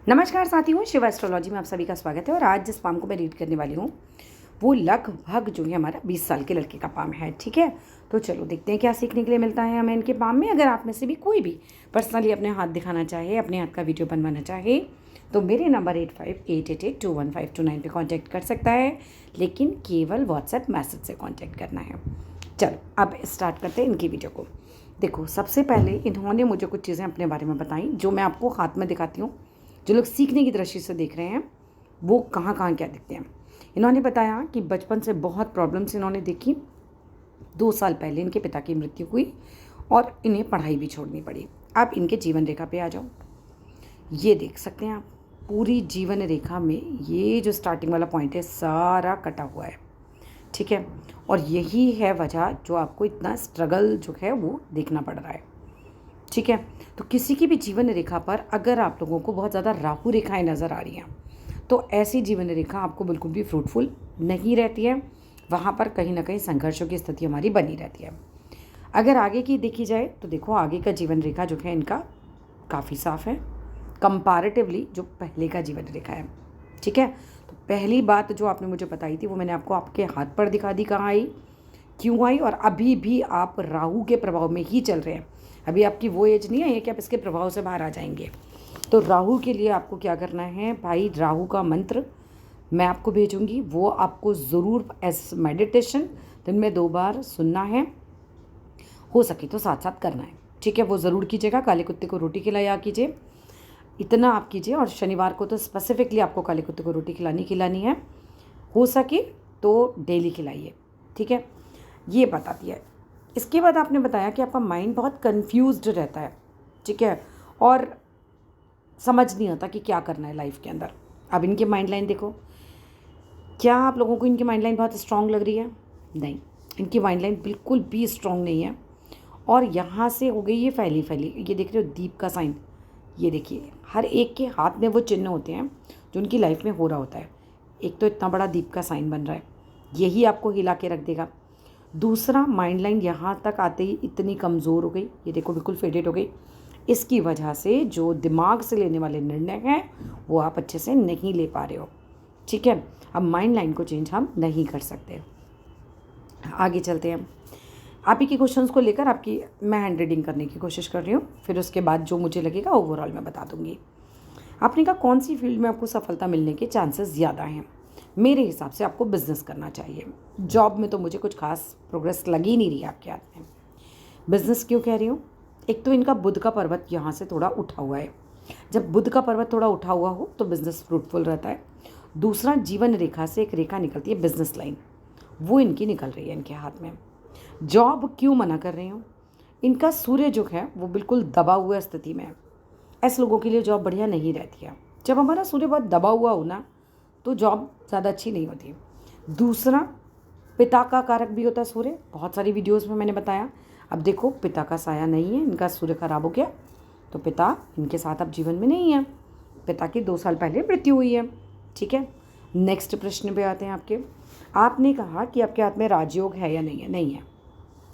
नमस्कार साथियों, शिवा एस्ट्रोलॉजी में आप सभी का स्वागत है। और आज जिस पाम को मैं रीड करने वाली हूँ वो लगभग जो है हमारा 20 साल के लड़के का पाम है। ठीक है, तो चलो देखते हैं क्या सीखने के लिए मिलता है हमें इनके पाम में। अगर आप में से भी कोई भी पर्सनली अपने हाथ दिखाना चाहे, अपने हाथ का वीडियो बनवाना चाहे, तो मेरे नंबर 8588215229 पे कांटेक्ट कर सकता है, लेकिन केवल व्हाट्सएप मैसेज से कांटेक्ट करना है। चलो अब स्टार्ट करते हैं इनकी वीडियो को। देखो, सबसे पहले इन्होंने मुझे कुछ चीज़ें अपने बारे में बताई जो मैं आपको हाथ में दिखाती हूँ। जो लोग सीखने की दृष्टि से देख रहे हैं वो कहाँ कहाँ क्या दिखते हैं। इन्होंने बताया कि बचपन से बहुत प्रॉब्लम्स इन्होंने देखी। 2 साल पहले इनके पिता की मृत्यु हुई और इन्हें पढ़ाई भी छोड़नी पड़ी। अब इनके जीवन रेखा पे आ जाओ, ये देख सकते हैं आप। पूरी जीवन रेखा में ये जो स्टार्टिंग वाला पॉइंट है सारा कटा हुआ है। ठीक है, और यही है वजह जो आपको इतना स्ट्रगल जो है वो देखना पड़ रहा है। ठीक है, तो किसी की भी जीवन रेखा पर अगर आप लोगों को बहुत ज़्यादा राहु रेखाएं नज़र आ रही हैं तो ऐसी जीवन रेखा आपको बिल्कुल भी फ्रूटफुल नहीं रहती है। वहाँ पर कहीं ना कहीं संघर्षों की स्थिति हमारी बनी रहती है। अगर आगे की देखी जाए तो देखो, आगे का जीवन रेखा जो है इनका काफ़ी साफ है कंपैरेटिवली जो पहले का जीवन रेखा है। ठीक है, तो पहली बात जो आपने मुझे बताई थी वो मैंने आपको आपके हाथ पर दिखा दी, कहाँ आई, क्यों आई, और अभी भी आप राहु के प्रभाव में ही चल रहे हैं। अभी आपकी वो एज नहीं है कि आप इसके प्रभाव से बाहर आ जाएंगे। तो राहु के लिए आपको क्या करना है भाई, राहु का मंत्र मैं आपको भेजूंगी, वो आपको ज़रूर एज मेडिटेशन दिन में 2 बार सुनना है, हो सके तो साथ साथ करना है। ठीक है, वो ज़रूर कीजिएगा। काले कुत्ते को रोटी खिलाया कीजिए, इतना आप कीजिए। और शनिवार को तो स्पेसिफिकली आपको काले कुत्ते को रोटी खिलानी है, हो सके तो डेली खिलाइए। ठीक है, ये बता दिया है। इसके बाद आपने बताया कि आपका माइंड बहुत कंफ्यूज्ड रहता है। ठीक है, और समझ नहीं आता कि क्या करना है लाइफ के अंदर। अब इनकी माइंड लाइन देखो, क्या आप लोगों को इनकी माइंड लाइन बहुत स्ट्रांग लग रही है? नहीं, इनकी माइंड लाइन बिल्कुल भी स्ट्रांग नहीं है। और यहाँ से हो गई ये फैली फैली। ये देख रहे हो दीप का साइन, ये देखिए हर एक के हाथ में वो चिन्ह होते हैं जो उनकी लाइफ में हो रहा होता है। एक तो इतना बड़ा दीप का साइन बन रहा है, यही आपको हिला के रख देगा। दूसरा, माइंड लाइन यहाँ तक आते ही इतनी कमज़ोर हो गई, ये देखो बिल्कुल फेडेड हो गई। इसकी वजह से जो दिमाग से लेने वाले निर्णय हैं वो आप अच्छे से नहीं ले पा रहे हो। ठीक है, अब माइंड लाइन को चेंज हम नहीं कर सकते। आगे चलते हैं। आप ही के क्वेश्चंस को लेकर आपकी मैं हैंड रीडिंग करने की कोशिश कर रही हूँ, फिर उसके बाद जो मुझे लगेगा ओवरऑल मैं बता दूँगी। आपने कहा कौन सी फील्ड में आपको सफलता मिलने के चांसेस ज़्यादा हैं? मेरे हिसाब से आपको बिज़नेस करना चाहिए। जॉब में तो मुझे कुछ खास प्रोग्रेस लगी नहीं रही आपके हाथ में। बिज़नेस क्यों कह रही हूँ? एक तो इनका बुध का पर्वत यहाँ से थोड़ा उठा हुआ है। जब बुध का पर्वत थोड़ा उठा हुआ हो तो बिज़नेस फ्रूटफुल रहता है। दूसरा, जीवन रेखा से एक रेखा निकलती है बिज़नेस लाइन, वो इनकी निकल रही है इनके हाथ में। जॉब क्यों मना कर रही हूँ? इनका सूर्य जो है वो बिल्कुल दबा हुआ स्थिति में है। ऐसे लोगों के लिए जॉब बढ़िया नहीं रहती है। जब हमारा सूर्य बहुत दबा हुआ हो ना तो जॉब ज़्यादा अच्छी नहीं होती। दूसरा, पिता का कारक भी होता है सूर्य, बहुत सारी वीडियोस में मैंने बताया। अब देखो, पिता का साया नहीं है, इनका सूर्य खराब हो गया तो पिता इनके साथ अब जीवन में नहीं है। पिता की 2 साल पहले मृत्यु हुई है। ठीक है, नेक्स्ट प्रश्न पे आते हैं आपके। आपने कहा कि आपके हाथ में राजयोग है या नहीं है? नहीं है,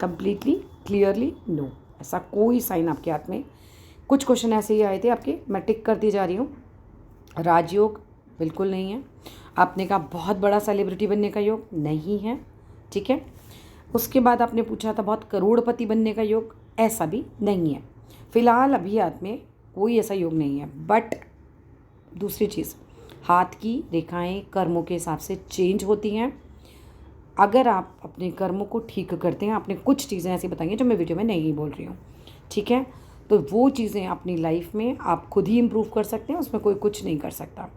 कंप्लीटली क्लियरली नो, ऐसा कोई साइन आपके हाथ में। कुछ क्वेश्चन ऐसे ही आए थे आपके, मैं टिक करती जा रही हूँ। राजयोग बिल्कुल नहीं है। आपने कहा बहुत बड़ा सेलिब्रिटी बनने का योग, नहीं है। ठीक है, उसके बाद आपने पूछा था बहुत करोड़पति बनने का योग, ऐसा भी नहीं है। फिलहाल अभी हाथ में कोई ऐसा योग नहीं है। बट दूसरी चीज़, हाथ की रेखाएं कर्मों के हिसाब से चेंज होती हैं। अगर आप अपने कर्मों को ठीक करते हैं, आपने कुछ चीज़ें ऐसी बताई हैं जो मैं वीडियो में नहीं बोल रही हूँ। ठीक है, तो वो चीज़ें अपनी लाइफ में आप खुद ही इम्प्रूव कर सकते हैं, उसमें कोई कुछ नहीं कर सकता।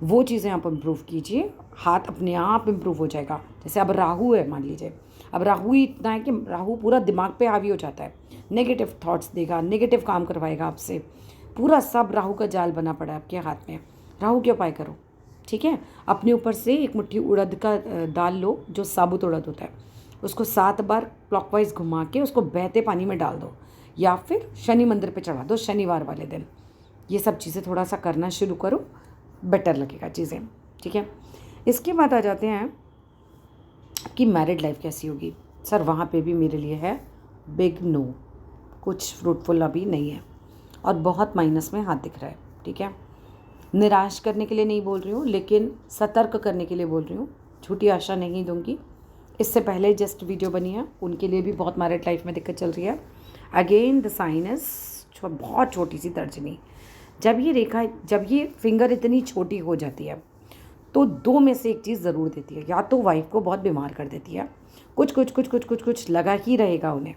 वो चीज़ें आप इम्प्रूव कीजिए, हाथ अपने आप इम्प्रूव हो जाएगा। जैसे अब राहु है, मान लीजिए, अब राहु ही इतना है कि राहु पूरा दिमाग पे हावी हो जाता है, नेगेटिव थॉट्स देगा, नेगेटिव काम करवाएगा आपसे, पूरा सब राहु का जाल बना पड़ा है आपके हाथ में। राहु के उपाय करो। ठीक है, अपने ऊपर से एक मुट्ठी उड़द का दाल लो, जो साबुत उड़द होता है, उसको 7 बार क्लॉकवाइज घुमा के उसको बहते पानी में डाल दो, या फिर शनि मंदिर पे चढ़ा दो शनिवार वाले दिन। ये सब चीज़ें थोड़ा सा करना शुरू करो, बेटर लगेगा चीज़ें। ठीक है, इसके बाद आ जाते हैं कि मैरिड लाइफ कैसी होगी। सर वहाँ पे भी मेरे लिए है बिग नो, कुछ फ्रूटफुल अभी नहीं है और बहुत माइनस में हाथ दिख रहा है। ठीक है, निराश करने के लिए नहीं बोल रही हूँ, लेकिन सतर्क करने के लिए बोल रही हूँ। झूठी आशा नहीं दूंगी। इससे पहले जस्ट वीडियो बनी है, उनके लिए भी बहुत मैरिड लाइफ में दिक्कत चल रही है। अगेन द साइन इज बहुत छोटी सी तर्जनी। जब ये फिंगर इतनी छोटी हो जाती है तो दो में से एक चीज़ ज़रूर देती है, या तो वाइफ को बहुत बीमार कर देती है, कुछ लगा ही रहेगा उन्हें,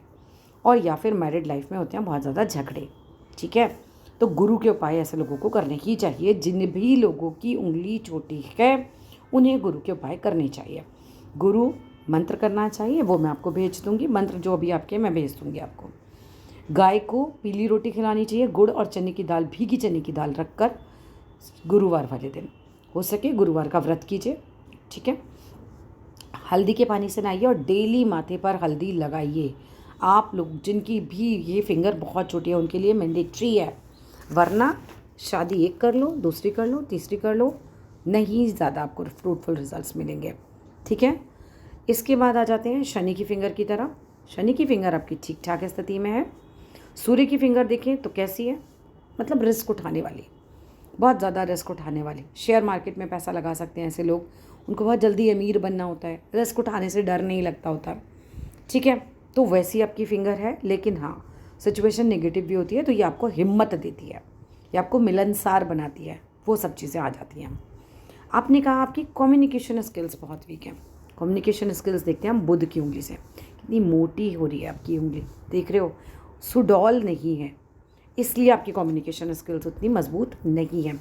और या फिर मैरिड लाइफ में होते हैं बहुत ज़्यादा झगड़े। ठीक है, तो गुरु के उपाय ऐसे लोगों को करने ही चाहिए। जिन भी लोगों की उंगली छोटी है उन्हें गुरु के उपाय करने चाहिए। गुरु मंत्र करना चाहिए, वो मैं आपको भेज दूंगी। मंत्र जो अभी आपके मैं भेज दूंगी आपको। गाय को पीली रोटी खिलानी चाहिए, गुड़ और चने की दाल, भीगी चने की दाल रखकर गुरुवार वाले दिन, हो सके गुरुवार का व्रत कीजिए। ठीक है, हल्दी के पानी से नहाइए और डेली माथे पर हल्दी लगाइए। आप लोग जिनकी भी ये फिंगर बहुत छोटी है उनके लिए मैंडेटरी है, वरना शादी एक कर लो, दूसरी कर लो, तीसरी कर लो, नहीं ज़्यादा आपको फ्रूटफुल रिजल्ट्स मिलेंगे। ठीक है, इसके बाद आ जाते हैं शनि की फिंगर की तरफ। शनि की फिंगर आपकी ठीक ठाक स्थिति में है। सूर्य की फिंगर देखें तो कैसी है, मतलब रिस्क उठाने वाली, बहुत ज़्यादा रिस्क उठाने वाली। शेयर मार्केट में पैसा लगा सकते हैं ऐसे लोग, उनको बहुत जल्दी अमीर बनना होता है, रिस्क उठाने से डर नहीं लगता होता। ठीक है, तो वैसी आपकी फिंगर है, लेकिन हाँ सिचुएशन नेगेटिव भी होती है तो ये आपको हिम्मत देती है, ये आपको मिलनसार बनाती है, वो सब चीज़ें आ जाती हैं। आपने कहा आपकी कम्युनिकेशन स्किल्स बहुत वीक हैं। कम्युनिकेशन स्किल्स देखते हैं हम बुध की उंगली से, कितनी मोटी हो रही है आपकी उंगली, देख रहे हो, सुडौल नहीं है, इसलिए आपकी कम्युनिकेशन स्किल्स उतनी मजबूत नहीं है।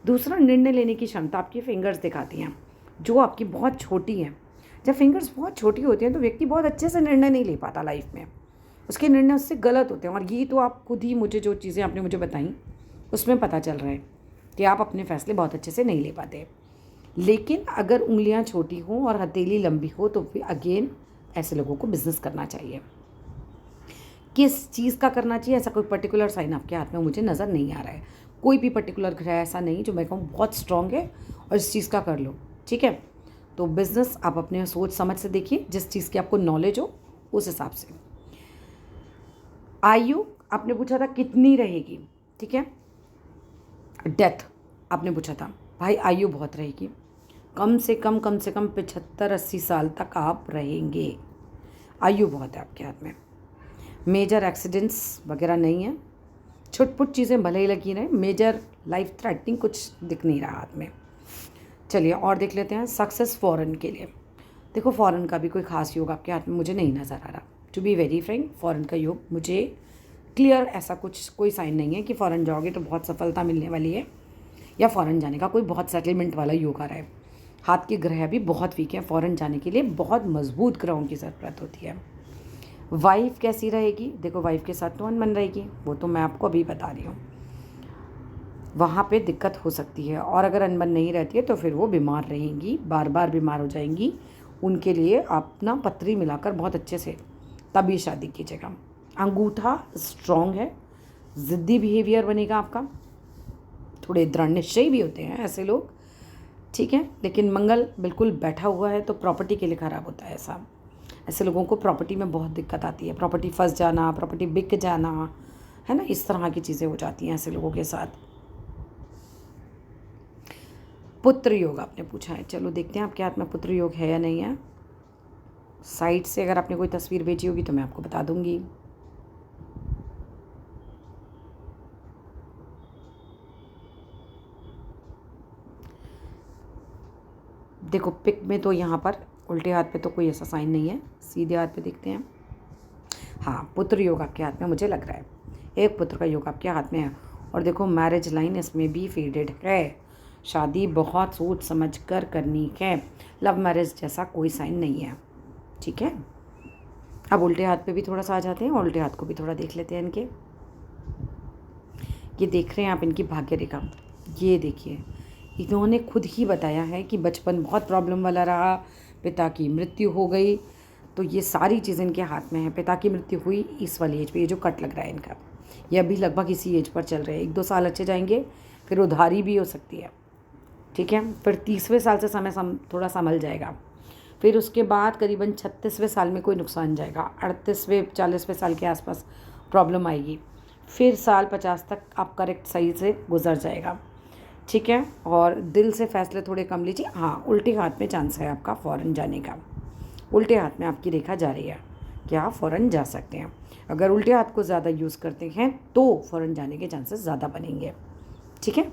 दूसरा, निर्णय लेने की क्षमता आपकी फिंगर्स दिखाती हैं, जो आपकी बहुत छोटी हैं। जब फिंगर्स बहुत छोटी होती हैं तो व्यक्ति बहुत अच्छे से निर्णय नहीं ले पाता लाइफ में, उसके निर्णय उससे गलत होते हैं। और ये तो आप खुद ही मुझे जो चीज़ें आपने मुझे बताई उसमें पता चल रहा है कि आप अपने फैसले बहुत अच्छे से नहीं ले पाते। लेकिन अगर उंगलियां छोटी हों और हथेली लंबी हो तो फिर अगेन ऐसे लोगों को बिजनेस करना चाहिए। किस चीज़ का करना चाहिए, ऐसा कोई पर्टिकुलर साइन आपके हाथ में मुझे नज़र नहीं आ रहा है। कोई भी पर्टिकुलर ग्रह ऐसा नहीं जो मैं कहूँ बहुत स्ट्रॉन्ग है और इस चीज़ का कर लो। ठीक है, तो बिज़नेस आप अपने सोच समझ से देखिए, जिस चीज़ की आपको नॉलेज हो उस हिसाब से। आयु आपने पूछा था कितनी रहेगी। ठीक है, डेथ आपने पूछा था, भाई आयु बहुत रहेगी, कम से कम 75-80 साल तक आप रहेंगे। आयु बहुत है आपके हाथ में। मेजर एक्सीडेंट्स वगैरह नहीं है, छुटपुट चीज़ें भले ही लगी रहें, मेजर लाइफ थ्रेटनिंग कुछ दिख नहीं रहा हाथ में। चलिए और देख लेते हैं सक्सेस फॉरेन के लिए। देखो फॉरेन का भी कोई खास योग आपके हाथ में मुझे नहीं नज़र आ रहा, to be very frank. Foreign का योग मुझे क्लियर ऐसा कुछ कोई साइन नहीं है कि फ़ॉरेन जाओगे तो बहुत सफलता मिलने वाली है, या फ़ॉरेन जाने का कोई बहुत सेटलमेंट वाला योग आ रहा है। हाथ के ग्रह भी बहुत वीक है, फ़ॉरेन जाने के लिए बहुत मजबूत ग्रहों की ज़रूरत होती है। वाइफ कैसी रहेगी, देखो वाइफ के साथ तो अनबन रहेगी, वो तो मैं आपको अभी बता रही हूँ, वहाँ पे दिक्कत हो सकती है। और अगर अनबन नहीं रहती है तो फिर वो बीमार रहेंगी, बार बार बीमार हो जाएंगी। उनके लिए आप ना पत्री मिलाकर बहुत अच्छे से तभी शादी कीजिएगा। अंगूठा स्ट्रॉन्ग है, ज़िद्दी बिहेवियर बनेगा आपका, थोड़े दृढ़ निश्चयी भी होते हैं ऐसे लोग। ठीक है, लेकिन मंगल बिल्कुल बैठा हुआ है तो प्रॉपर्टी के लिए ख़राब होता है ऐसा। ऐसे लोगों को प्रॉपर्टी में बहुत दिक्कत आती है, प्रॉपर्टी फंस जाना, प्रॉपर्टी बिक जाना, है ना, इस तरह की चीज़ें हो जाती हैं ऐसे लोगों के साथ। पुत्र योग आपने पूछा है, चलो देखते हैं आपके हाथ में पुत्र योग है या नहीं है। साइड से अगर आपने कोई तस्वीर भेजी होगी तो मैं आपको बता दूंगी। देखो पिक में तो यहाँ पर उल्टे हाथ पे तो कोई ऐसा साइन नहीं है, सीधे हाथ पे देखते हैं। हाँ, पुत्र योग आपके हाथ में मुझे लग रहा है, एक पुत्र का योग आपके हाथ में है। और देखो मैरिज लाइन इसमें भी फेडेड है, शादी बहुत सोच समझ कर करनी है, लव मैरिज जैसा कोई साइन नहीं है। ठीक है, अब उल्टे हाथ पे भी थोड़ा सा आ जाते हैं, उल्टे हाथ को भी थोड़ा देख लेते हैं इनके। ये देख रहे हैं आप इनकी भाग्य रेखा, ये देखिए, इन्होंने खुद ही बताया है कि बचपन बहुत प्रॉब्लम वाला रहा, पिता की मृत्यु हो गई, तो ये सारी चीज़ें इनके हाथ में है। पिता की मृत्यु हुई इस वाली एज पे, ये जो कट लग रहा है इनका, ये अभी लगभग इसी एज पर चल रहे हैं। 1-2 साल अच्छे जाएंगे, फिर उधारी भी हो सकती है। ठीक है, फिर 30वें साल से समय थोड़ा संभल जाएगा, फिर उसके बाद करीबन 36वें साल में कोई नुकसान जाएगा, 38वें 40वें साल के आसपास प्रॉब्लम आएगी, फिर साल 50 तक आप करेक्ट सही से गुजर जाएगा। ठीक है। और दिल से फैसले थोड़े कम लीजिए। हाँ, उल्टे हाथ में चांस है आपका फ़ौरन जाने का। उल्टे हाथ में आपकी रेखा जा रही है कि आप फ़ौरन जा सकते हैं। अगर उल्टे हाथ को ज़्यादा यूज़ करते हैं तो फ़ौरन जाने के चांसेस ज़्यादा बनेंगे। ठीक है,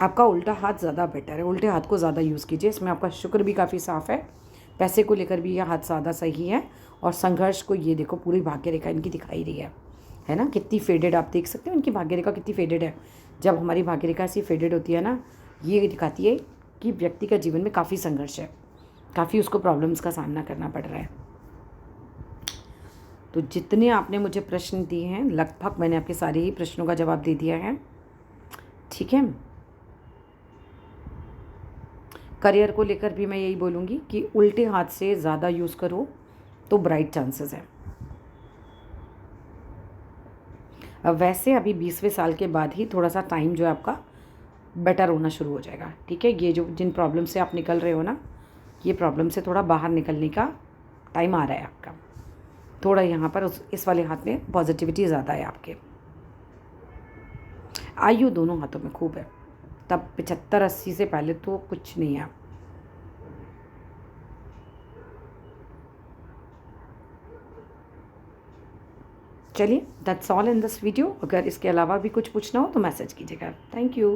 आपका उल्टा हाथ ज़्यादा बेटर है, उल्टे हाथ को ज़्यादा यूज़ कीजिए। इसमें आपका शुक्र भी काफ़ी साफ़ है, पैसे को लेकर भी यह हाथ ज़्यादा सही है। और संघर्ष को ये देखो, पूरी भाग्य रेखा इनकी दिखाई रही है ना, कितनी फेडेड, आप देख सकते हो इनकी भाग्य रेखा कितनी फेडेड है। जब हमारी भाग्य रेखा ऐसी फेडेड होती है ना, ये दिखाती है कि व्यक्ति का जीवन में काफ़ी संघर्ष है, काफ़ी उसको प्रॉब्लम्स का सामना करना पड़ रहा है। तो जितने आपने मुझे प्रश्न दिए हैं, लगभग मैंने आपके सारे ही प्रश्नों का जवाब दे दिया है। ठीक है, करियर को लेकर भी मैं यही बोलूँगी कि उल्टे हाथ से ज़्यादा यूज़ करो तो ब्राइट चांसेस हैं। अब वैसे अभी 20वें साल के बाद ही थोड़ा सा टाइम जो है आपका बेटर होना शुरू हो जाएगा। ठीक है, ये जो जिन प्रॉब्लम से आप निकल रहे हो ना, ये प्रॉब्लम से थोड़ा बाहर निकलने का टाइम आ रहा है आपका। थोड़ा यहाँ पर इस वाले हाथ में पॉजिटिविटी ज़्यादा है आपके। आयु दोनों हाथों में खूब है, तब 75-80 से पहले तो कुछ नहीं है। चलिए, that's all in this video. अगर इसके अलावा भी कुछ पूछना हो तो मैसेज कीजिएगा। Thank you.